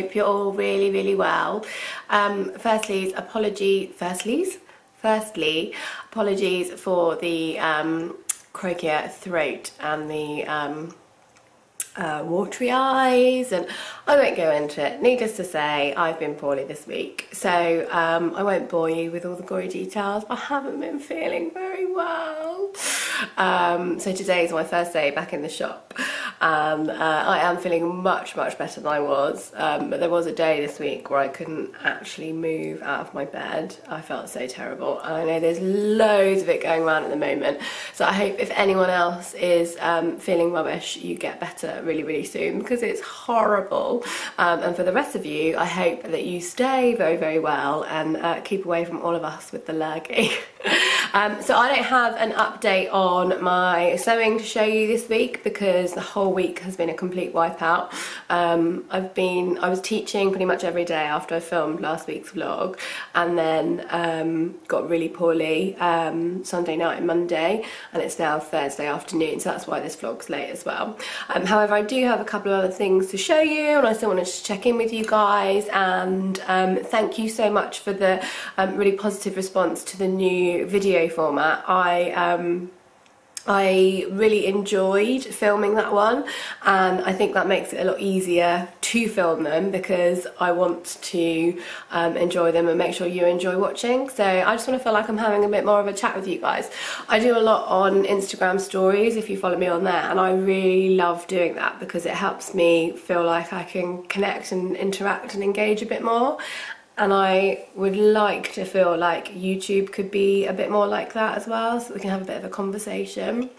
hope you're all really, really well. Firstly, apologies for the croakier throat and the watery eyes, and I won't go into it. Needless to say, I've been poorly this week, so I won't bore you with all the gory details, but I haven't been feeling very well. So today is my first day back in the shop, and I am feeling much better than I was, but there was a day this week where I couldn't actually move out of my bed. I felt so terrible, and I know there's loads of it going around at the moment, so I hope if anyone else is feeling rubbish, you get better really soon, because it's horrible. And for the rest of you, I hope that you stay very well and keep away from all of us with the lurgy. So I don't have an update on my sewing to show you this week, because the whole week has been a complete wipeout. I was teaching pretty much every day after I filmed last week's vlog, and then got really poorly Sunday night and Monday, and it's now Thursday afternoon, so that's why this vlog's late as well. However, I do have a couple of other things to show you, and I still wanted to check in with you guys, and thank you so much for the really positive response to the new video format. I really enjoyed filming that one, and I think that makes it a lot easier to film them, because I want to enjoy them and make sure you enjoy watching. So I just want to feel like I'm having a bit more of a chat with you guys. I do a lot on Instagram stories, if you follow me on there, and I really love doing that because it helps me feel like I can connect and interact and engage a bit more. And I would like to feel like YouTube could be a bit more like that as well, so we can have a bit of a conversation.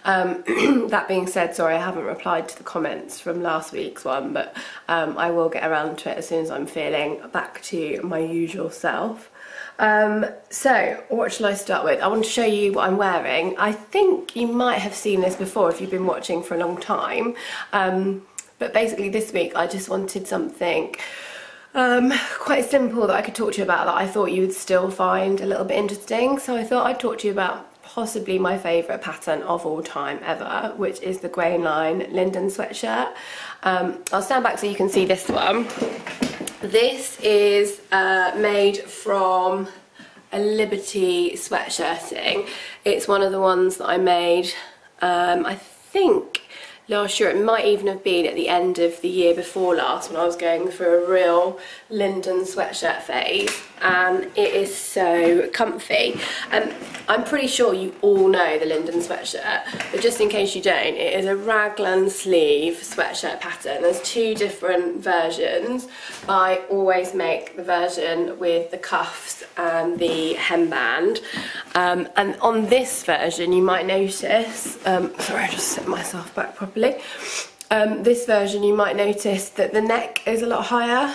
That being said, sorry, I haven't replied to the comments from last week's one, but I will get around to it as soon as I'm feeling back to my usual self. So what shall I start with? I want to show you what I'm wearing. I think you might have seen this before if you've been watching for a long time, but basically this week I just wanted something quite simple that I could talk to you about, that I thought you would still find a little bit interesting. So I thought I'd talk to you about possibly my favourite pattern of all time ever, which is the Line Linden Sweatshirt. I'll stand back so you can see this one. This is made from a Liberty sweatshirting. It's one of the ones that I made, I think, last year. It might even have been at the end of the year before last, when I was going through a real Linden sweatshirt phase, and it is so comfy. I'm pretty sure you all know the Linden sweatshirt, but just in case you don't, it is a Raglan sleeve sweatshirt pattern. There's two different versions. I always make the version with the cuffs and the hemband, and on this version you might notice, sorry, I just set myself back properly. This version you might notice that the neck is a lot higher,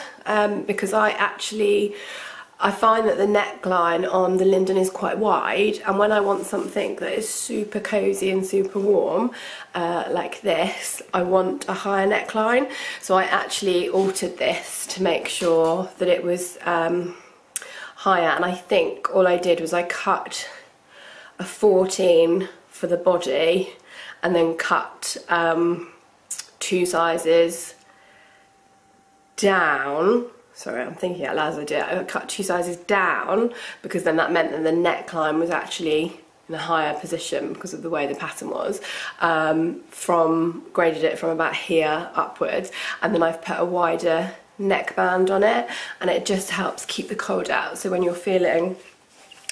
because I find that the neckline on the Linden is quite wide, and when I want something that is super cozy and super warm, like this, I want a higher neckline. So I actually altered this to make sure that it was higher, and I think all I did was I cut a 14 for the body, and then cut 2 sizes down. Sorry, I'm thinking out loud as I do it. I cut 2 sizes down, because then that meant that the neckline was actually in a higher position because of the way the pattern was. Graded it from about here upwards, and then I've put a wider neckband on it, and it just helps keep the cold out. So when you're feeling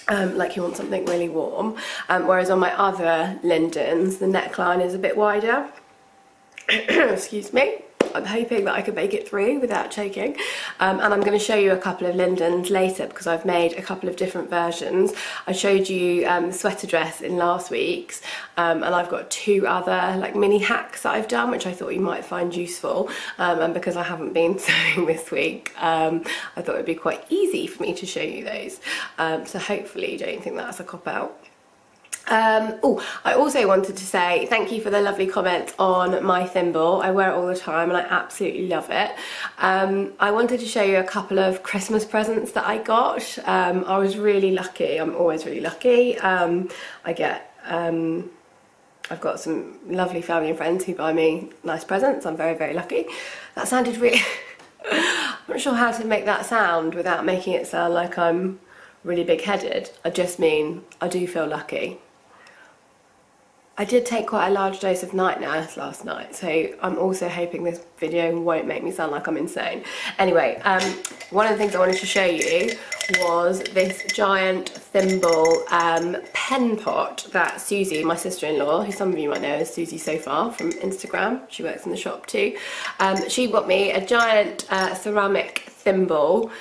like you want something really warm, whereas on my other Lindens, the neckline is a bit wider. Excuse me. I'm hoping that I can make it through without choking, and I'm going to show you a couple of Lindens later, because I've made a couple of different versions. I showed you the sweater dress in last week's, and I've got 2 other like mini hacks that I've done, which I thought you might find useful, and because I haven't been sewing this week, I thought it would be quite easy for me to show you those, so hopefully you don't think that's a cop-out. Oh, I also wanted to say thank you for the lovely comments on my thimble. I wear it all the time and I absolutely love it. I wanted to show you a couple of Christmas presents that I got. I was really lucky. I'm always really lucky. I've got some lovely family and friends who buy me nice presents. I'm very, very lucky. That sounded really I'm not sure how to make that sound without making it sound like I'm really big-headed. I just mean I do feel lucky. I did take quite a large dose of night nurse last night, so I'm also hoping this video won't make me sound like I'm insane. Anyway, one of the things I wanted to show you was this giant thimble pen pot that Susie, my sister-in-law, who some of you might know as Susie So Far from Instagram, she works in the shop too, she got me a giant ceramic thimble,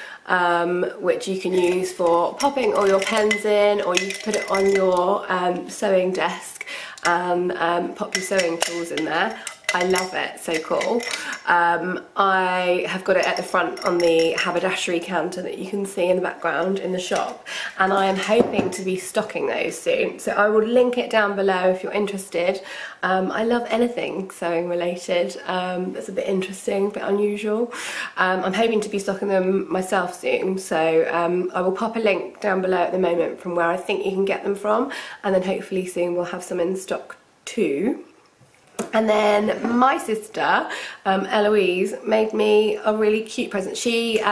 which you can use for popping all your pens in, or you can put it on your sewing desk and pop your sewing tools in there. I love it, so cool. I have got it at the front on the haberdashery counter that you can see in the background in the shop, and I am hoping to be stocking those soon, so I will link it down below if you're interested. I love anything sewing related that's a bit interesting, a bit unusual. I'm hoping to be stocking them myself soon, so I will pop a link down below at the moment from where I think you can get them from, and then hopefully soon we'll have some in stock too. And then my sister, Eloise, made me a really cute present. She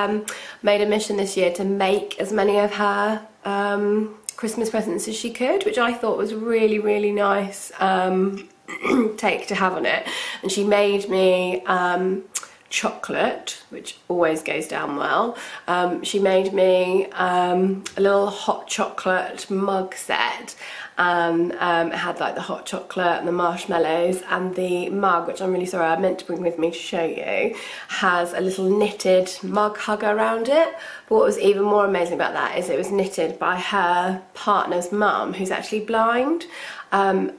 made a mission this year to make as many of her Christmas presents as she could, which I thought was really, really nice take to have on it. And she made me chocolate, which always goes down well. She made me a little hot chocolate mug set, and it had like the hot chocolate and the marshmallows, and the mug, which I'm really sorry I meant to bring with me to show you, has a little knitted mug hugger around it. But what was even more amazing about that is it was knitted by her partner's mum, who's actually blind, and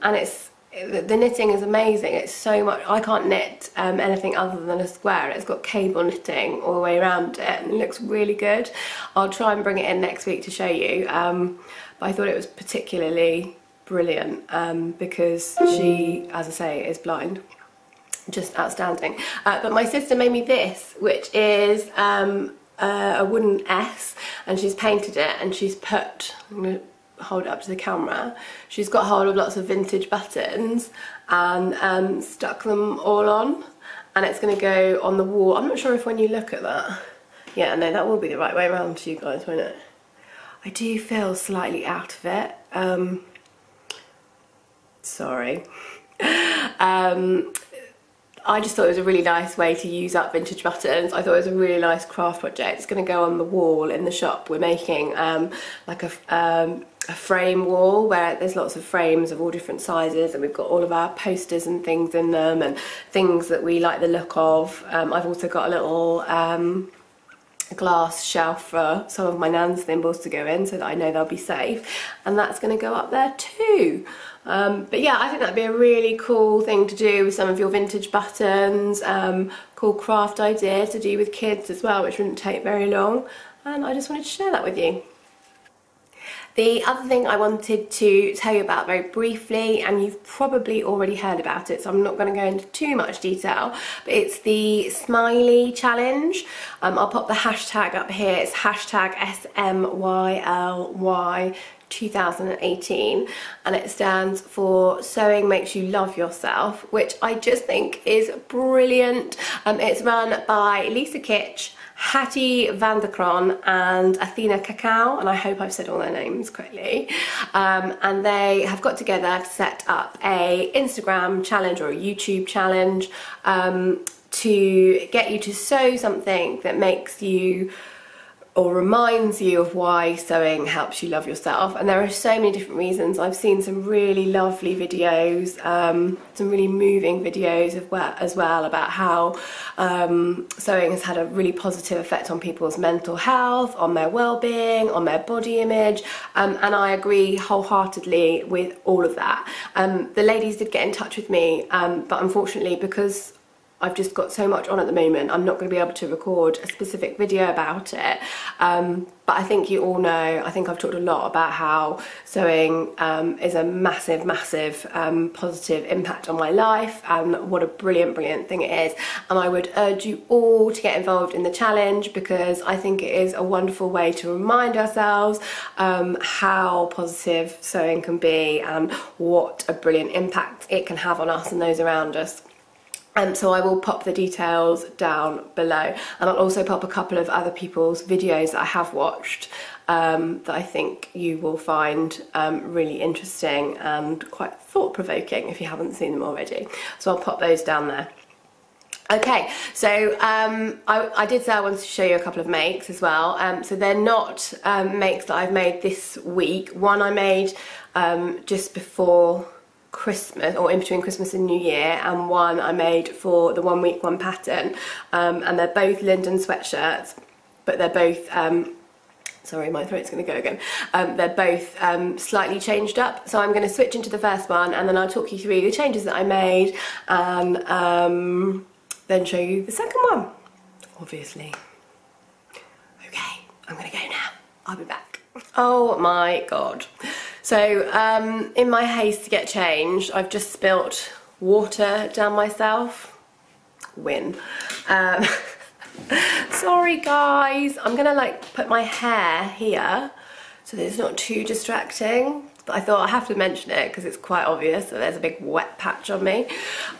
the knitting is amazing. It's so much. I can't knit anything other than a square. It's got cable knitting all the way around it, and it looks really good. I'll try and bring it in next week to show you, but I thought it was particularly brilliant because she, as I say, is blind. Just outstanding. But my sister made me this, which is a wooden S, and she's painted it, and she's put, I'm gonna hold it up to the camera, she's got hold of lots of vintage buttons and stuck them all on, and it's going to go on the wall. I'm not sure if when you look at that, yeah, no, that will be the right way around to you guys, won't it? I do feel slightly out of it, sorry. I just thought it was a really nice way to use up vintage buttons. I thought it was a really nice craft project. It's going to go on the wall in the shop. We're making like a frame wall where there's lots of frames of all different sizes, and we've got all of our posters and things in them, and things that we like the look of. I've also got a little glass shelf for some of my nan's thimbles to go in, so that I know they'll be safe, and that's going to go up there too. But yeah, I think that'd be a really cool thing to do with some of your vintage buttons, cool craft idea to do with kids as well, which wouldn't take very long, and I just wanted to share that with you. The other thing I wanted to tell you about very briefly, and you've probably already heard about it, so I'm not going to go into too much detail, but it's the Smiley Challenge. I'll pop the hashtag up here. It's hashtag SMYLY 2018, and it stands for Sewing Makes You Love Yourself, which I just think is brilliant. It's run by Lisa Kitch, Hattie Vanderkron and Athena Cacao, and I hope I've said all their names correctly, and they have got together to set up a Instagram challenge or a YouTube challenge to get you to sew something that makes you or reminds you of why sewing helps you love yourself. And there are so many different reasons. I've seen some really lovely videos, some really moving videos as well about how sewing has had a really positive effect on people's mental health, on their well-being, on their body image, and I agree wholeheartedly with all of that. The ladies did get in touch with me, but unfortunately, because I've just got so much on at the moment, I'm not going to be able to record a specific video about it. But I think you all know, I think I've talked a lot about how sewing is a massive, massive positive impact on my life, and what a brilliant, brilliant thing it is. And I would urge you all to get involved in the challenge, because I think it is a wonderful way to remind ourselves how positive sewing can be and what a brilliant impact it can have on us and those around us. So I will pop the details down below, and I'll also pop a couple of other people's videos that I have watched that I think you will find really interesting and quite thought-provoking if you haven't seen them already. So I'll pop those down there. Okay, so I did say I wanted to show you a couple of makes as well. So they're not makes that I've made this week. One I made just before Christmas, or in between Christmas and New Year, and one I made for the 1 week 1 pattern, and they're both Linden Sweatshirts, but they're both sorry, my throat's going to go again. They're both slightly changed up, so I'm going to switch into the first one, and then I'll talk you through the changes that I made, and then show you the second one, obviously. Okay, I'm going to go now. I'll be back. Oh my god. So in my haste to get changed, I've just spilt water down myself. Win. Sorry guys, I'm gonna like put my hair here so that it's not too distracting, but I thought I have to mention it because it's quite obvious that there's a big wet patch on me.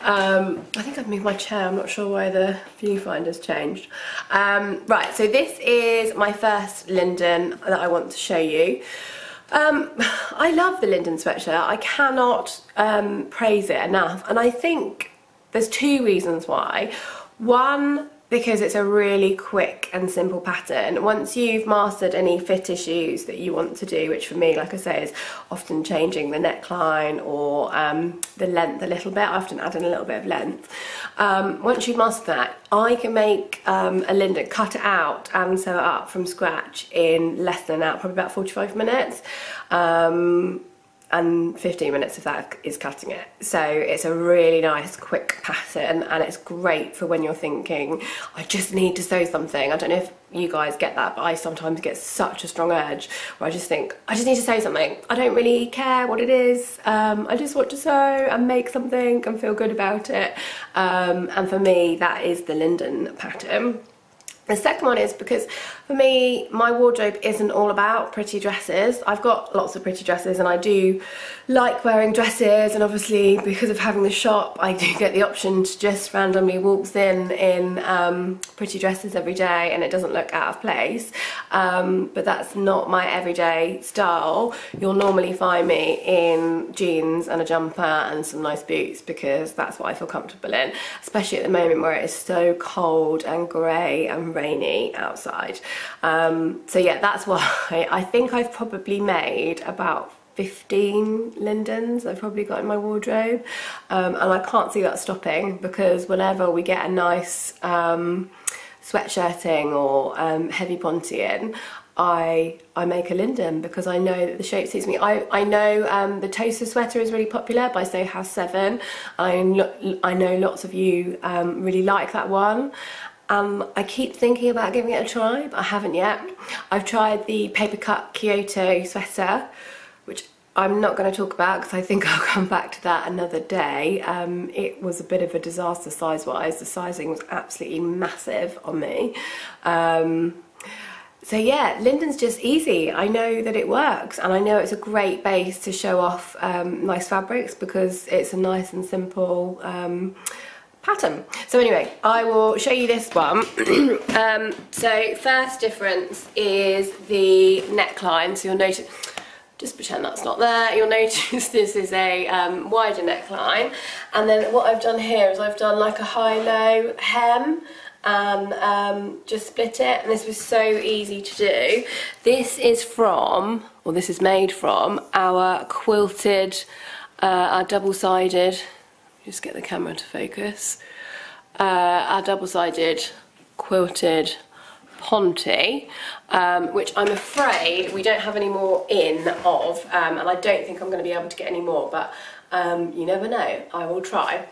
I think I've moved my chair, I'm not sure why the viewfinder's changed. Right, so this is my first Linden that I want to show you. I love the Linden sweatshirt. I cannot praise it enough, and I think there's two reasons why. One, because it's a really quick and simple pattern. Once you've mastered any fit issues that you want to do, which for me, like I say, is often changing the neckline or the length a little bit, I often add in a little bit of length. Once you've mastered that, I can make a Linden, cut it out and sew it up from scratch in less than an hour, probably about 45 minutes. And 15 minutes if that is cutting it. So it's a really nice quick pattern, and it's great for when you're thinking, I just need to sew something. I don't know if you guys get that, but I sometimes get such a strong urge where I just think, I just need to sew something. I don't really care what it is. I just want to sew and make something and feel good about it. And for me, that is the Linden pattern. The second one is because for me, my wardrobe isn't all about pretty dresses. I've got lots of pretty dresses and I do like wearing dresses, and obviously because of having the shop, I do get the option to just randomly waltz in pretty dresses every day, and it doesn't look out of place. But that's not my everyday style. You'll normally find me in jeans and a jumper and some nice boots because that's what I feel comfortable in, especially at the moment where it is so cold and grey and rainy outside. So yeah, that's why I think I've probably made about 15 Lindens I've probably got in my wardrobe, and I can't see that stopping, because whenever we get a nice sweatshirting or heavy ponte in, I make a Linden because I know that the shape suits me. I know the toaster sweater is really popular by Sew House 7. I know lots of you really like that one. I keep thinking about giving it a try, but I haven't yet. I've tried the paper cut Kyoto sweater, which I'm not going to talk about because I think I'll come back to that another day. It was a bit of a disaster size-wise. The sizing was absolutely massive on me. So yeah, Linden's just easy. I know that it works, and I know it's a great base to show off nice fabrics because it's a nice and simple pattern. So anyway, I will show you this one. So first difference is the neckline. So you'll notice, just pretend that's not there, you'll notice this is a wider neckline, and then what I've done here is I've done like a high-low hem and just split it, and this was so easy to do. This is from, or this is made from, our quilted, our double-sided, just get the camera to focus, our double-sided quilted Ponte, which I'm afraid we don't have any more in of, and I don't think I'm going to be able to get any more, but you never know, I will try.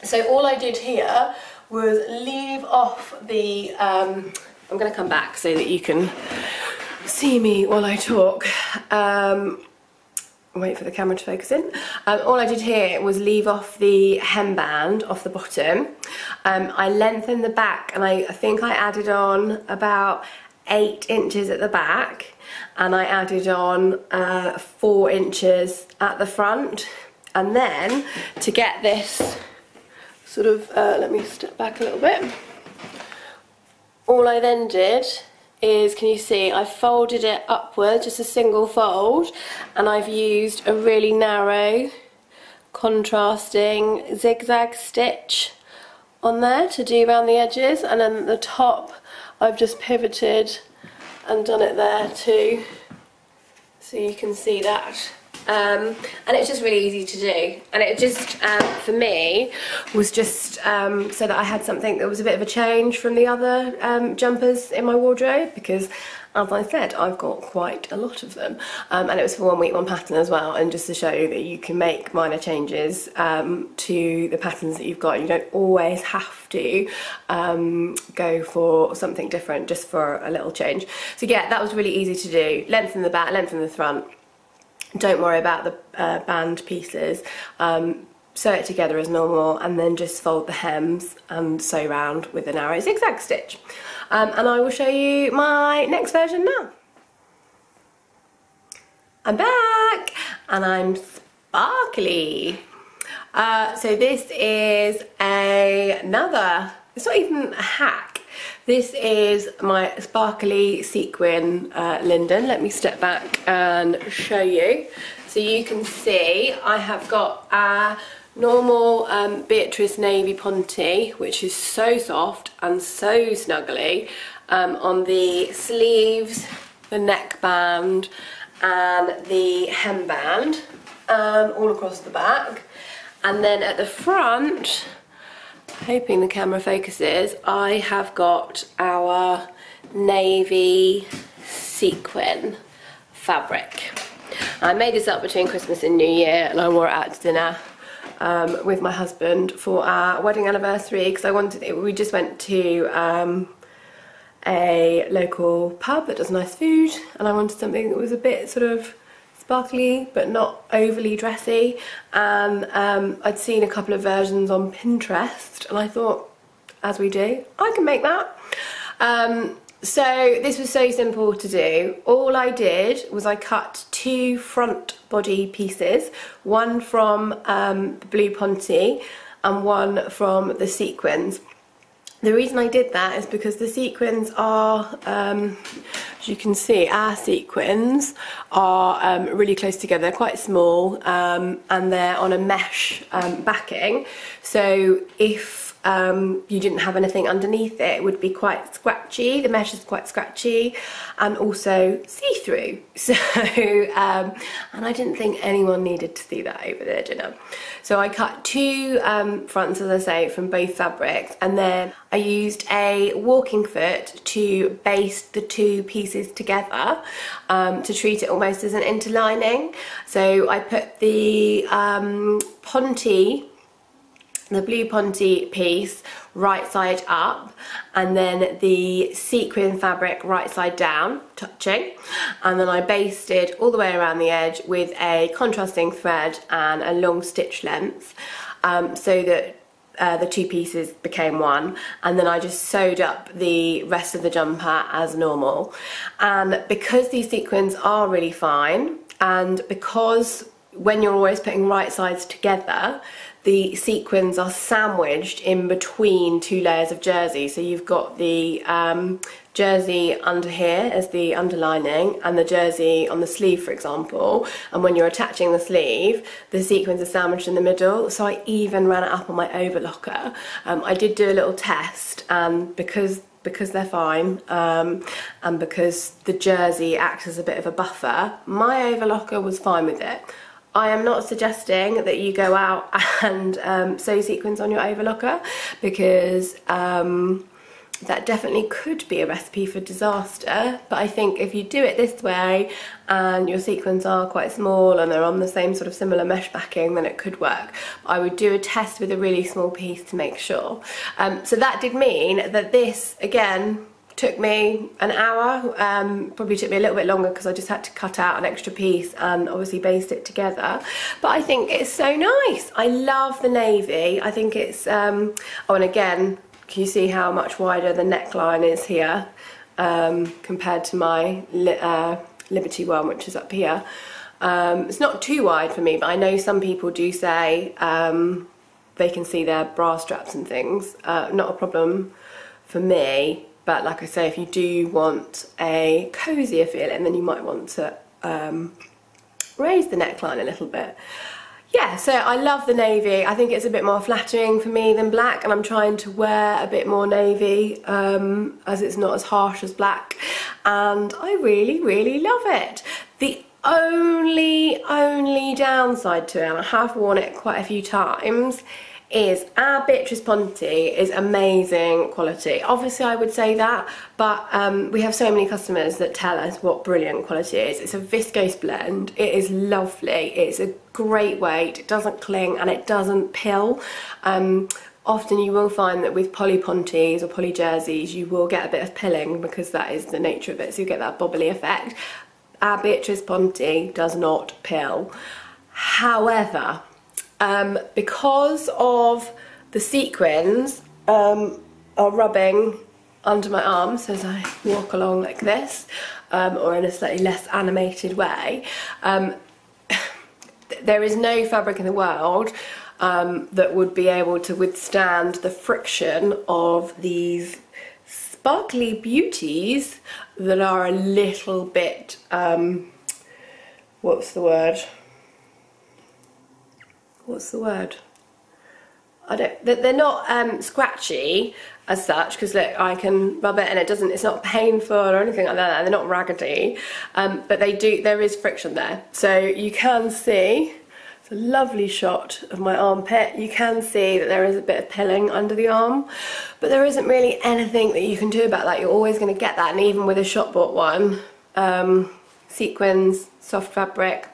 So all I did here was leave off the, I'm going to come back so that you can see me while I talk. Wait for the camera to focus in. All I did here was leave off the hemband off the bottom. I lengthened the back, and I think I added on about 8 inches at the back, and I added on 4 inches at the front. And then to get this sort of, let me step back a little bit. All I then did is, can you see, I folded it upwards, just a single fold, and I've used a really narrow contrasting zigzag stitch on there to do around the edges, and then at the top I've just pivoted and done it there too, so you can see that. And it's just really easy to do, and it just for me was just so that I had something that was a bit of a change from the other jumpers in my wardrobe, because as I said, I've got quite a lot of them, and it was for 1 week 1 pattern as well, and just to show you that you can make minor changes to the patterns that you've got. You don't always have to go for something different just for a little change. So yeah, that was really easy to do. Length in the back, length in the front. Don't worry about the band pieces. Sew it together as normal, and then just fold the hems and sew round with a narrow zigzag stitch. And I will show you my next version now. I'm back, and I'm sparkly. So this is another, it's not even a hack. This is my sparkly sequin Linden. Let me step back and show you. So you can see I have got a normal Beatrice Navy Ponte, which is so soft and so snuggly, on the sleeves, the neckband and the hemband, all across the back. And then at the front, hoping the camera focuses, I have got our navy sequin fabric. I made this up between Christmas and New Year, and I wore it out to dinner with my husband for our wedding anniversary, because I wanted it. We just went to a local pub that does nice food, and I wanted something that was a bit sort of sparkly but not overly dressy, and I'd seen a couple of versions on Pinterest, and I thought, as we do, I can make that. So this was so simple to do. All I did was I cut 2 front body pieces, one from the blue Ponte and one from the sequins. The reason I did that is because the sequins are, as you can see, our sequins are really close together. They're quite small, and they're on a mesh backing. So if you didn't have anything underneath it, it would be quite scratchy. The mesh is quite scratchy and also see-through. So, and I didn't think anyone needed to see that over their dinner. So I cut 2 fronts, as I say, from both fabrics, and then I used a walking foot to baste the 2 pieces together to treat it almost as an interlining. So I put the Ponte, the blue Ponte piece, right side up, and then the sequin fabric right side down, touching, and then I basted all the way around the edge with a contrasting thread and a long stitch length, so that the 2 pieces became one, and then I just sewed up the rest of the jumper as normal. And because these sequins are really fine, and because when you're always putting right sides together, the sequins are sandwiched in between 2 layers of jersey. So you've got the jersey under here as the underlining, and the jersey on the sleeve, for example. And when you're attaching the sleeve, the sequins are sandwiched in the middle. So I even ran it up on my overlocker. I did do a little test, and because they're fine, and because the jersey acts as a bit of a buffer, my overlocker was fine with it. I am not suggesting that you go out and sew sequins on your overlocker, because that definitely could be a recipe for disaster. But I think if you do it this way and your sequins are quite small and they're on the same sort of similar mesh backing, then it could work. I would do a test with a really small piece to make sure. So that did mean that this, again, took me an hour, probably took me a little bit longer because I just had to cut out an extra piece and obviously baste it together. But I think it's so nice. I love the navy. I think it's, oh, and again, can you see how much wider the neckline is here compared to my Liberty one, which is up here. It's not too wide for me, but I know some people do say they can see their bra straps and things. Not a problem for me, but like I say, if you do want a cozier feeling, then you might want to raise the neckline a little bit. Yeah, so I love the navy. I think it's a bit more flattering for me than black, and I'm trying to wear a bit more navy as it's not as harsh as black, and I really, really love it. The only downside to it, and I have worn it quite a few times, is our Beatrice Ponte is amazing quality. Obviously I would say that, but we have so many customers that tell us what brilliant quality it is. It's a viscose blend, it is lovely, it's a great weight, it doesn't cling and it doesn't pill. Often you will find that with poly pontes or poly jerseys you will get a bit of pilling because that is the nature of it, so you get that bobbly effect. Our Beatrice Ponte does not pill. However, because of the sequins are rubbing under my arms as I walk along like this, or in a slightly less animated way, there is no fabric in the world that would be able to withstand the friction of these sparkly beauties that are a little bit, what's the word? They're not scratchy as such, because look, I can rub it and it's not painful or anything like that. They're not raggedy, but there is friction there. So you can see, it's a lovely shot of my armpit. You can see that there is a bit of pilling under the arm, but there isn't really anything that you can do about that. You're always going to get that, and even with a shop bought one, sequins, soft fabric.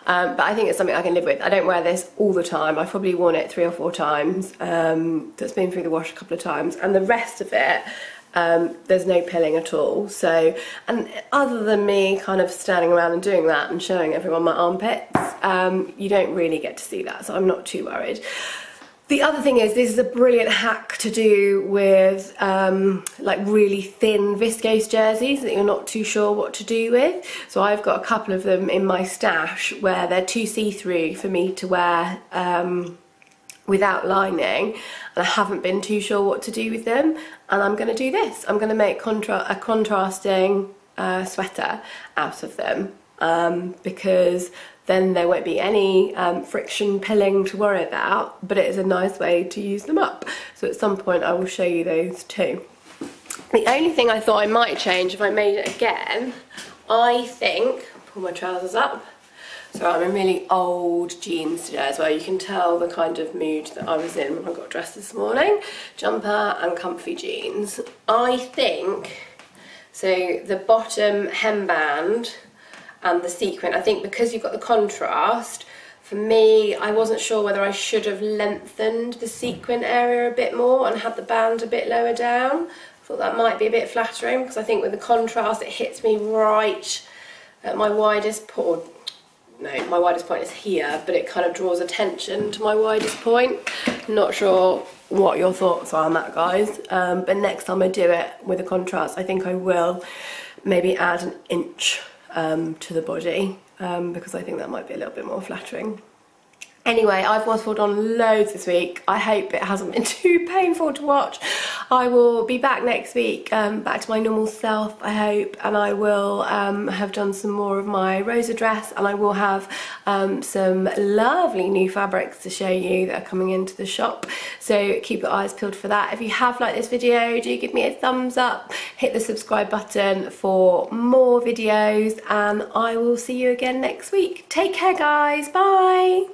But I think it's something I can live with. I don't wear this all the time. I've probably worn it 3 or 4 times. That's been through the wash a couple of times. And the rest of it, there's no pilling at all. So, and other than me kind of standing around and doing that and showing everyone my armpits, you don't really get to see that. So I'm not too worried. The other thing is, this is a brilliant hack to do with like really thin viscose jerseys that you're not too sure what to do with. So I've got a couple of them in my stash where they're too see-through for me to wear without lining, and I haven't been too sure what to do with them, and I'm going to do this. I'm going to make a contrasting sweater out of them, because then there won't be any friction pilling to worry about, but it is a nice way to use them up. So at some point I will show you those too. The only thing I thought I might change if I made it again, I think, pull my trousers up, so I'm in really old jeans today as well. You can tell the kind of mood that I was in when I got dressed this morning. Jumper and comfy jeans. I think, so the bottom hemband and the sequin, I think because you've got the contrast, for me, I wasn't sure whether I should have lengthened the sequin area a bit more and had the band a bit lower down. I thought that might be a bit flattering, because I think with the contrast it hits me right at my widest point. No, my widest point is here, but it kind of draws attention to my widest point. Not sure what your thoughts are on that, guys, but next time I do it with a contrast, I think I will maybe add an inch to the body, because I think that might be a little bit more flattering. Anyway, I've waffled on loads this week. I hope it hasn't been too painful to watch. I will be back next week, back to my normal self, I hope, and I will have done some more of my Rosa dress, and I will have some lovely new fabrics to show you that are coming into the shop, so keep your eyes peeled for that. If you have liked this video, do give me a thumbs up, hit the subscribe button for more videos, and I will see you again next week. Take care, guys, bye!